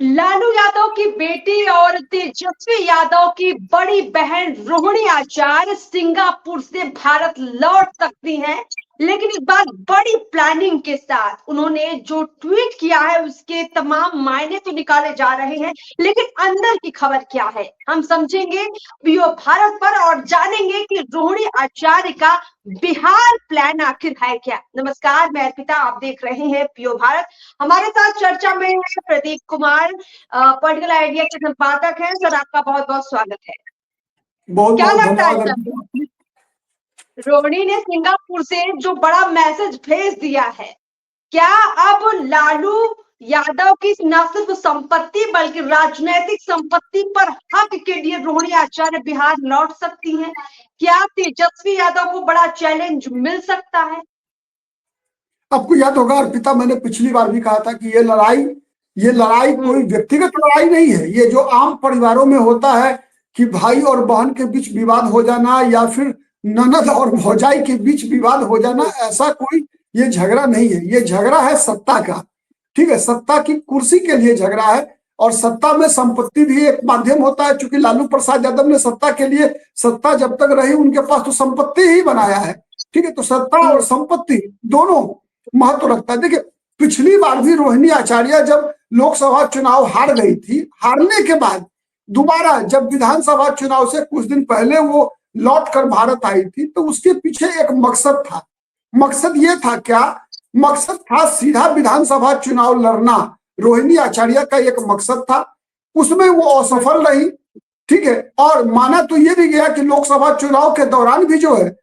लालू यादव की बेटी और तेजस्वी यादव की बड़ी बहन रोहिणी आचार्य सिंगापुर से भारत लौट सकती हैं, लेकिन इस बार बड़ी प्लानिंग के साथ। उन्होंने जो ट्वीट किया है उसके तमाम मायने तो निकाले जा रहे हैं, लेकिन अंदर की खबर क्या है हम समझेंगे पीओ भारत पर और जानेंगे कि रोहिणी आचार्य का बिहार प्लान आखिर है क्या। नमस्कार, मैं अर्पिता, आप देख रहे हैं पीओ भारत। हमारे साथ चर्चा में है प्रदीप कुमार, पॉलिटिकल आइडिया के संपादक हैं। सर, आपका बहुत बहुत स्वागत है। बहुत क्या बहुत लगता है धन्यवाद। सर, रोहिणी ने सिंगापुर से जो बड़ा मैसेज भेज दिया है, क्या अब लालू यादव की न सिर्फ संपत्ति बल्कि राजनीतिक संपत्ति पर हक के लिए रोहिणी आचार्य बिहार लौट सकती हैं? क्या तेजस्वी यादव को बड़ा चैलेंज मिल सकता है? आपको याद होगा अर्पिता, मैंने पिछली बार भी कहा था कि ये लड़ाई कोई व्यक्तिगत लड़ाई नहीं है। ये जो आम परिवारों में होता है कि भाई और बहन के बीच विवाद हो जाना या फिर ननद और भौजाई के बीच विवाद हो जाना, ऐसा कोई ये झगड़ा नहीं है। ये झगड़ा है सत्ता का। ठीक है, सत्ता की कुर्सी के लिए झगड़ा है। और सत्ता में संपत्ति भी एक माध्यम होता है, क्योंकि लालू प्रसाद यादव ने सत्ता के लिए, सत्ता जब तक रही उनके पास तो संपत्ति ही बनाया है। ठीक है, तो सत्ता और संपत्ति दोनों महत्व रखता है। देखिए, पिछली बार भी रोहिणी आचार्य जब लोकसभा चुनाव हार गई थी, हारने के बाद दोबारा जब विधानसभा चुनाव से कुछ दिन पहले वो लौट कर भारत आई थी, तो उसके पीछे एक मकसद था। मकसद ये था क्या? मकसद था सीधा विधानसभा चुनाव लड़ना। रोहिणी आचार्य का एक मकसद था, उसमें वो असफल रही। ठीक है, और माना तो ये भी गया कि लोकसभा चुनाव के दौरान भी जो है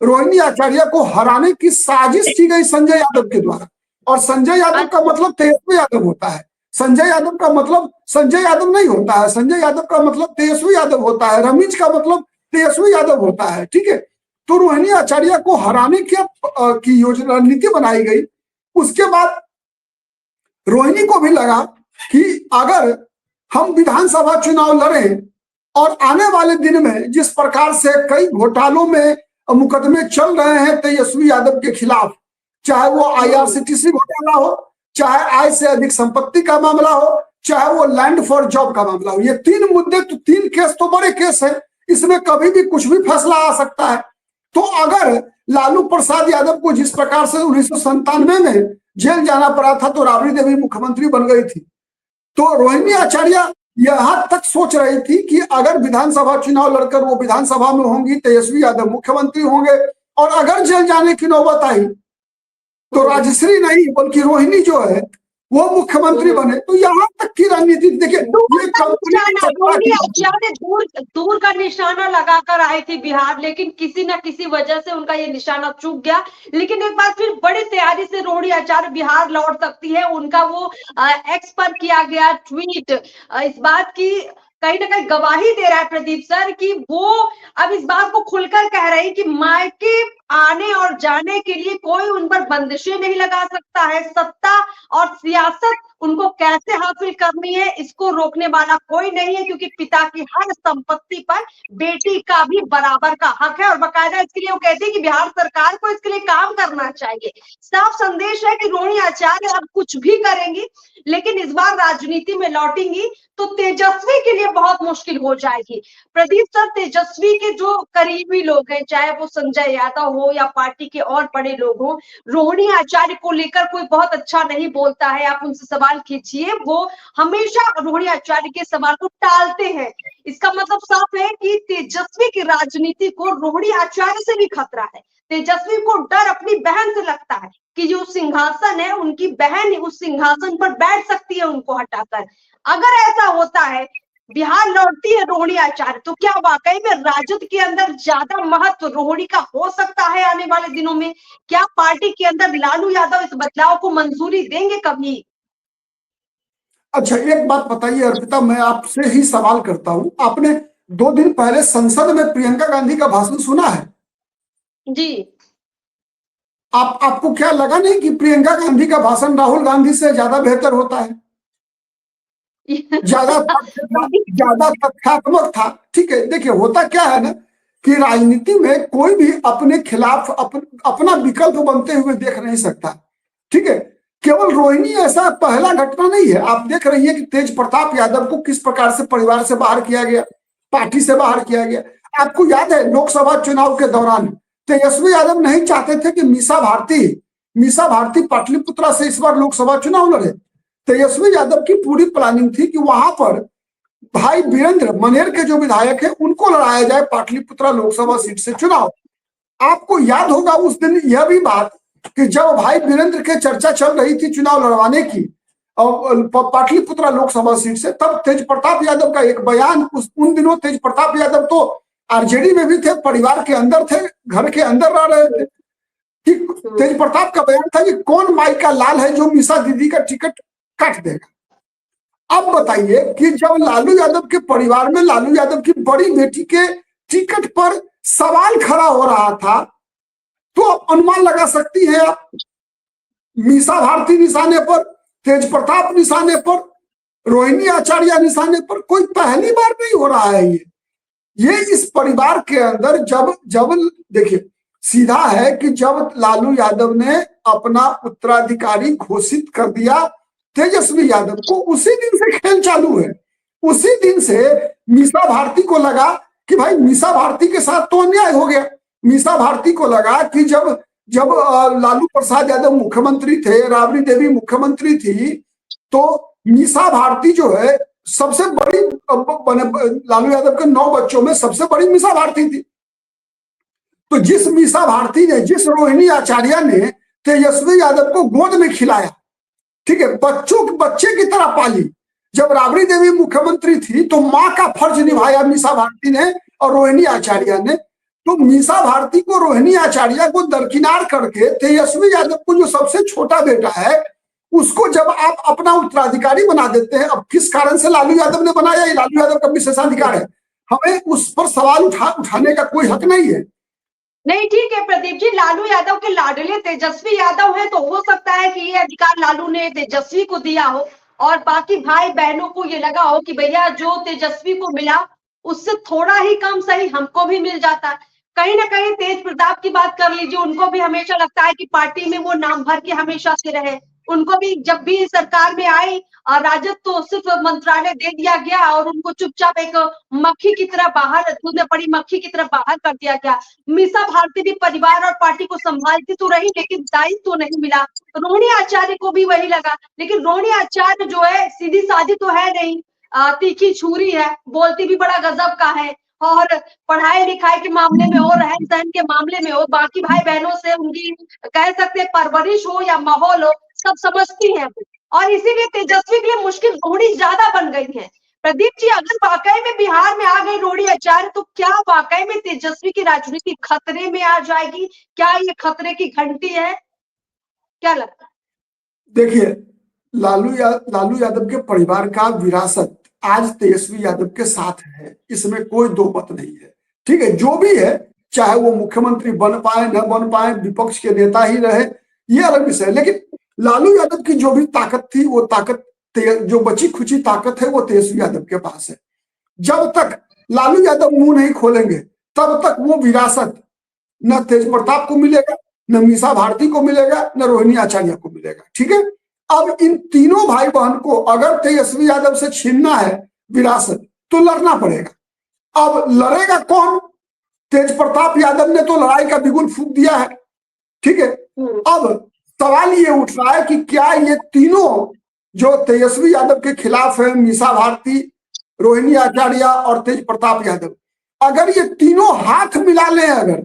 रोहिणी आचार्य को हराने की साजिश की गई संजय यादव के द्वारा। और संजय यादव का मतलब तेजस्वी यादव होता है। संजय यादव का मतलब संजय यादव नहीं होता है। संजय यादव का मतलब तेजस्वी यादव होता है। रमीज का मतलब तेजस्वी यादव होता है। ठीक है, तो रोहिणी आचार्य को हराने की योजना रणनीति बनाई गई। उसके बाद रोहिणी को भी लगा कि अगर हम विधानसभा चुनाव लड़ें और आने वाले दिन में जिस प्रकार से कई घोटालों में मुकदमे चल रहे हैं तेजस्वी यादव के खिलाफ, चाहे वो आईआरसीटीसी घोटाला हो, चाहे आय से अधिक संपत्ति का मामला हो, चाहे वो लैंड फॉर जॉब का मामला हो, ये तीन मुद्दे तो, तीन केस तो बड़े केस है। इसमें कभी भी कुछ भी फैसला आ सकता है। तो अगर लालू प्रसाद यादव को जिस प्रकार से 1997 में जेल जाना पड़ा था तो राबड़ी देवी मुख्यमंत्री बन गई थी, तो रोहिणी आचार्य यहां तक सोच रही थी कि अगर विधानसभा चुनाव लड़कर वो विधानसभा में होंगी, तेजस्वी यादव मुख्यमंत्री होंगे, और अगर जेल जाने की नौबत आई तो राजश्री नहीं बल्कि रोहिणी जो है वो मुख्यमंत्री बने। तो यहाँ तक की रणनीति देखिए, ये रोहिणी आचार्य दूर का निशाना लगाकर आई थी बिहार, लेकिन किसी न किसी वजह से उनका ये निशाना चूक गया। लेकिन एक बार फिर बड़ी तैयारी से रोहिणी आचार्य बिहार लौट सकती है। उनका वो एक्स पर किया गया ट्वीट इस बात की कहीं ना कहीं गवाही दे रहा है प्रदीप सर, कि वो अब इस बात को खुलकर कह रहे हैं कि मायके आने और जाने के लिए कोई उन पर बंदिशें नहीं लगा सकता है। सत्ता और सियासत उनको कैसे हासिल करनी है इसको रोकने वाला कोई नहीं है, क्योंकि पिता की हर संपत्ति पर बेटी का भी बराबर का हक है। और बाकायदा इसके लिए वो कहते हैं कि बिहार सरकार को इसके लिए काम करना चाहिए। साफ संदेश है कि रोहिणी आचार्य अब कुछ भी करेंगी, लेकिन इस बार राजनीति में लौटेंगी तो तेजस्वी के लिए बहुत मुश्किल हो जाएगी। प्रदीप सर, तेजस्वी के जो करीबी लोग हैं, चाहे वो संजय यादव हो या पार्टी के और बड़े लोग हो, रोहिणी आचार्य को लेकर कोई बहुत अच्छा नहीं बोलता है। आप उनसे सवाल कीजिए, वो हमेशा रोहिणी आचार्य के सवाल को टालते हैं। इसका मतलब साफ है कि तेजस्वी की राजनीति को रोहिणी आचार्य से भी खतरा है। तेजस्वी को डर अपनी बहन से लगता है कि जो सिंहासन है उनकी बहन उस सिंहासन पर बैठ सकती है उनको हटाकर। अगर ऐसा होता है, बिहार लौटती है रोहिणी आचार्य, तो क्या वाकई में राजद के अंदर ज्यादा महत्व रोहिणी का हो सकता है आने वाले दिनों में? क्या पार्टी के अंदर लालू यादव इस बदलाव को मंजूरी देंगे कभी? अच्छा, एक बात बताइए अर्पिता, मैं आपसे ही सवाल करता हूं। आपने 2 दिन पहले संसद में प्रियंका गांधी का भाषण सुना है? जी। आपको क्या लगा नहीं कि प्रियंका गांधी का भाषण राहुल गांधी से ज्यादा बेहतर होता है? ज्यादा तथ्यात्मक था। ठीक है, देखिए होता क्या है ना कि राजनीति में कोई भी अपने खिलाफ अपना विकल्प बनते हुए देख नहीं सकता। ठीक है, केवल रोहिणी ऐसा पहला घटना नहीं है। आप देख रही है कि तेज प्रताप यादव को किस प्रकार से परिवार से बाहर किया गया, पार्टी से बाहर किया गया। आपको याद है लोकसभा चुनाव के दौरान तेजस्वी यादव नहीं चाहते थे कि मीसा भारती पाटलिपुत्रा से इस बार लोकसभा चुनाव लड़े। तेजस्वी यादव की पूरी प्लानिंग थी कि वहां पर भाई वीरेंद्र मनेर के जो विधायक है उनको लड़ाया जाए पाटलिपुत्रा लोकसभा सीट से चुनाव। आपको याद होगा उस दिन यह भी बात कि जब भाई वीरेंद्र के चर्चा चल रही थी चुनाव लड़वाने की और पाटलिपुत्रा लोकसभा सीट से, तब तेज प्रताप यादव का एक बयान, उन दिनों तेज प्रताप यादव तो आरजेडी में भी थे, परिवार के अंदर थे, घर के अंदर रह रहे थे, कि तेज प्रताप का बयान था कि कौन माई का लाल है जो मीसा दीदी का टिकट काट देगा। अब बताइए कि जब लालू यादव के परिवार में लालू यादव की बड़ी बेटी के टिकट पर सवाल खड़ा हो रहा था, तो अनुमान लगा सकती है आप, मीसा भारती निशाने पर, तेज प्रताप निशाने पर, रोहिणी आचार्य निशाने पर। कोई पहली बार नहीं हो रहा है ये इस परिवार के अंदर जब देखिए सीधा है कि जब लालू यादव ने अपना उत्तराधिकारी घोषित कर दिया तेजस्वी यादव को, उसी दिन से खेल चालू है। उसी दिन से मीसा भारती को लगा कि भाई मीसा भारती के साथ तो अन्याय हो गया। मीसा भारती को लगा कि जब लालू प्रसाद यादव मुख्यमंत्री थे, राबड़ी देवी मुख्यमंत्री थी, तो मीसा भारती जो है सबसे बड़ी, लालू यादव के 9 बच्चों में सबसे बड़ी मीसा भारती थी। तो जिस मीसा भारती ने, जिस रोहिणी आचार्य ने तेजस्वी यादव को गोद में खिलाया, ठीक है, बच्चे की तरह पाली। जब राबड़ी देवी मुख्यमंत्री थी तो मां का फर्ज निभाया मीसा भारती ने और रोहिणी आचार्य ने। तो मीसा भारती को, रोहिणी आचार्य को दरकिनार करके तेजस्वी यादव को, जो सबसे छोटा बेटा है, उसको जब आप अपना उत्तराधिकारी बना देते हैं, अब किस कारण से लालू यादव ने बनाया, ये लालू यादव का विशेषाधिकार है, हमें उस पर सवाल उठाने का कोई हक नहीं है। नहीं, ठीक है प्रदीप जी, लालू यादव के लाडले तेजस्वी यादव है, तो हो सकता है कि ये अधिकार लालू ने तेजस्वी को दिया हो और बाकी भाई बहनों को ये लगा हो कि भैया जो तेजस्वी को मिला उससे थोड़ा ही कम सही हमको भी मिल जाता। कहीं ना कहीं तेज प्रताप की बात कर लीजिए, उनको भी हमेशा लगता है कि पार्टी में वो नाम भर के हमेशा से रहे। उनको भी जब भी सरकार में आई राजद तो सिर्फ मंत्रालय दे दिया गया और उनको चुपचाप एक मक्खी की तरह बाहर, दूध में पड़ी मक्खी की तरह बाहर कर दिया गया। मीसा भारती भी परिवार और पार्टी को संभालती तो रही, लेकिन दायित्व तो नहीं मिला। रोहिणी आचार्य को भी वही लगा, लेकिन रोहिणी आचार्य जो है सीधी सादी तो है नहीं, तीखी छुरी है, बोलती भी बड़ा गजब का है, और पढ़ाई लिखाई के मामले में हो, रहन सहन के मामले में हो, बाकी भाई बहनों से उनकी कह सकते परवरिश हो या माहौल हो, सब समझती है। और इसीलिए तेजस्वी के लिए मुश्किल रोहिणी ज्यादा बन गई है। प्रदीप जी, अगर वाकई में बिहार में आ गई रोहिणी आचार्य, तो क्या वाकई में तेजस्वी की राजनीति खतरे में आ जाएगी? क्या ये खतरे की घंटी है? क्या लगता है? देखिए, लालू यादव के परिवार का विरासत आज तेजस्वी यादव के साथ है, इसमें कोई दो मत नहीं है। ठीक है, जो भी है, चाहे वो मुख्यमंत्री बन पाए न बन पाए, विपक्ष के नेता ही रहे, ये अलग विषय है। लेकिन लालू यादव की जो भी ताकत थी, वो ताकत, जो बची खुची ताकत है, वो तेजस्वी यादव के पास है। जब तक लालू यादव मुंह नहीं खोलेंगे तब तक वो विरासत न तेज प्रताप को मिलेगा, न मीसा भारती को मिलेगा, न रोहिणी आचार्य को मिलेगा। ठीक है, अब इन तीनों भाई बहन को अगर तेजस्वी यादव से छीनना है विरासत, तो लड़ना पड़ेगा। अब लड़ेगा कौन? तेज प्रताप यादव ने तो लड़ाई का बिगुल फूंक दिया है। ठीक है, अब सवाल ये उठ रहा है कि क्या ये तीनों जो तेजस्वी यादव के खिलाफ है, मीसा भारती, रोहिणी आचार्य और तेज प्रताप यादव, अगर ये तीनों हाथ मिला लें अगर,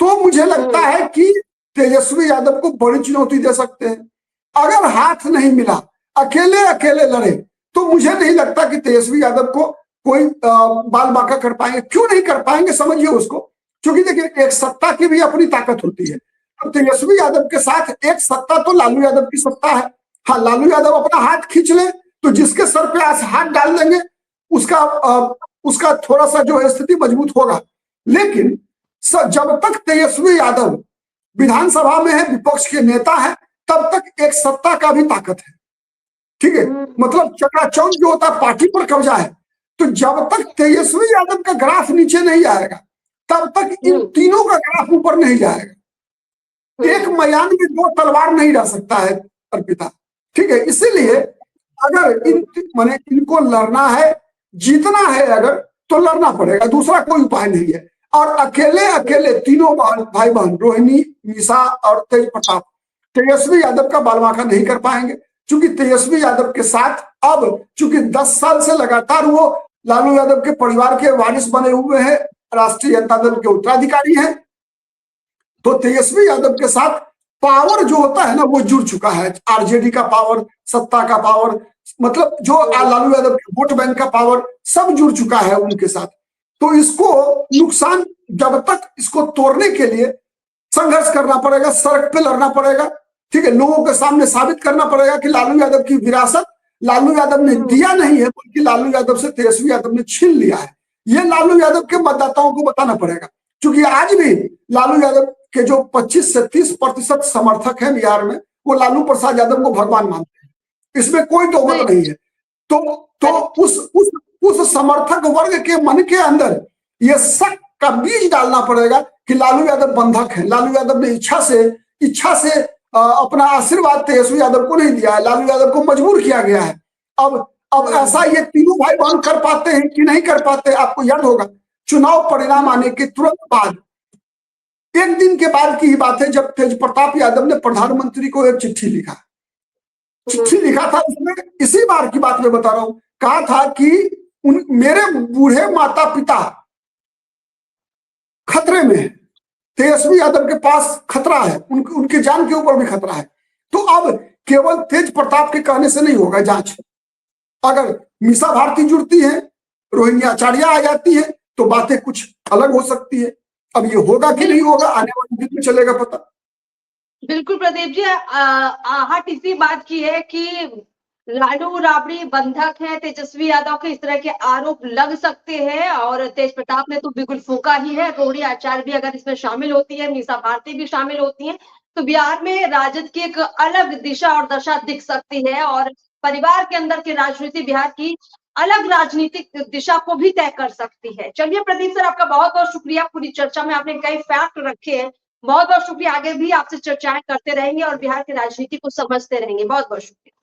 तो मुझे लगता है कि तेजस्वी यादव को बड़ी चुनौती दे सकते हैं। अगर हाथ नहीं मिला, अकेले अकेले लड़े, तो मुझे नहीं लगता कि तेजस्वी यादव को कोई बाल बांका कर पाएंगे। क्यों नहीं कर पाएंगे, समझिए उसको, क्योंकि देखिए एक सत्ता की भी अपनी ताकत होती है। अब तेजस्वी यादव के साथ एक सत्ता तो लालू यादव की सत्ता है। हाँ, लालू यादव अपना हाथ खींच ले तो जिसके सर पे हाथ डाल देंगे उसका थोड़ा सा जो है स्थिति मजबूत होगा। लेकिन जब तक तेजस्वी यादव विधानसभा में है, विपक्ष के नेता है, तब तक एक सत्ता का भी ताकत है। ठीक है, मतलब चकाचौंध जो होता है, पार्टी पर कब्जा है। तो जब तक तेजस्वी यादव का ग्राफ नीचे नहीं आएगा, तब तक इन तीनों का ग्राफ ऊपर नहीं जाएगा। एक मैदान में दो तलवार नहीं रह सकता है। अर्पिता, ठीक है। इसीलिए अगर माने इनको लड़ना है, जीतना है अगर, तो लड़ना पड़ेगा, दूसरा कोई उपाय नहीं है। और अकेले अकेले तीनों भाई बहन रोहिणी, निशा और तेज प्रताप तेजस्वी यादव का बालमाखा नहीं कर पाएंगे, क्योंकि तेजस्वी यादव के साथ अब चूंकि 10 साल से लगातार वो लालू यादव के परिवार के वारिस बने हुए हैं, राष्ट्रीय जनता दल के उत्तराधिकारी हैं, तो तेजस्वी यादव के साथ पावर जो होता है ना वो जुड़ चुका है। आरजेडी का पावर, सत्ता का पावर, मतलब जो लालू यादव के वोट बैंक का पावर, सब जुड़ चुका है उनके साथ। तो इसको नुकसान, जब तक इसको तोड़ने के लिए संघर्ष करना पड़ेगा, सड़क पे लड़ना पड़ेगा, ठीक है। लोगों के सामने साबित करना पड़ेगा कि लालू यादव की विरासत लालू यादव ने दिया नहीं है, बल्कि लालू यादव से तेजस्वी यादव ने छीन लिया है। ये लालू यादव के मतदाताओं को बताना पड़ेगा, क्योंकि आज भी लालू यादव के जो 25 से 30% समर्थक हैं बिहार में, वो लालू प्रसाद यादव को भगवान मानते हैं, इसमें कोई तोहमत नहीं है। तो उस समर्थक वर्ग के मन के अंदर ये शक का बीज डालना पड़ेगा कि लालू यादव बंधक है, लालू यादव ने इच्छा से अपना आशीर्वाद तेजस्वी यादव को नहीं दिया है, लालू यादव को मजबूर किया गया है। अब ऐसा ये तीनों भाई बहन कर पाते हैं कि नहीं कर पाते? आपको याद होगा चुनाव परिणाम आने के तुरंत बाद, एक दिन के बाद की ही बात है, जब तेज प्रताप यादव ने प्रधानमंत्री को एक चिट्ठी लिखा था। उसमें इसी बार की बात मैं बता रहा हूं, कहा था कि मेरे बूढ़े माता पिता खतरे में है, तेजस्वी यादव के पास खतरा है, उनकी जान के ऊपर भी खतरा है। तो अब केवल तेज प्रताप के कहने से नहीं होगा जांच, अगर मीसा भारती जुड़ती है, रोहिणी आचार्य आ जाती है, तो बातें कुछ अलग हो सकती है। अब ये होगा कि नहीं होगा, आने वाले दिन में चलेगा पता। बिल्कुल प्रदीप जी, आहट इसी बात की है कि लालू राबड़ी बंधक है, तेजस्वी यादव के इस तरह के आरोप लग सकते हैं, और तेज प्रताप ने तो बिल्कुल फूका ही है। रोहिणी आचार्य भी अगर इसमें शामिल होती है, मीसा भारती भी शामिल होती है, तो बिहार में राजद की एक अलग दिशा और दशा दिख सकती है, और परिवार के अंदर की राजनीति बिहार की अलग राजनीतिक दिशा को भी तय कर सकती है। चलिए प्रदीप सर, आपका बहुत बहुत शुक्रिया, पूरी चर्चा में आपने कई फैक्ट रखे हैं, बहुत बहुत शुक्रिया। आगे भी आपसे चर्चाएं करते रहेंगे और बिहार की राजनीति को समझते रहेंगे। बहुत बहुत शुक्रिया।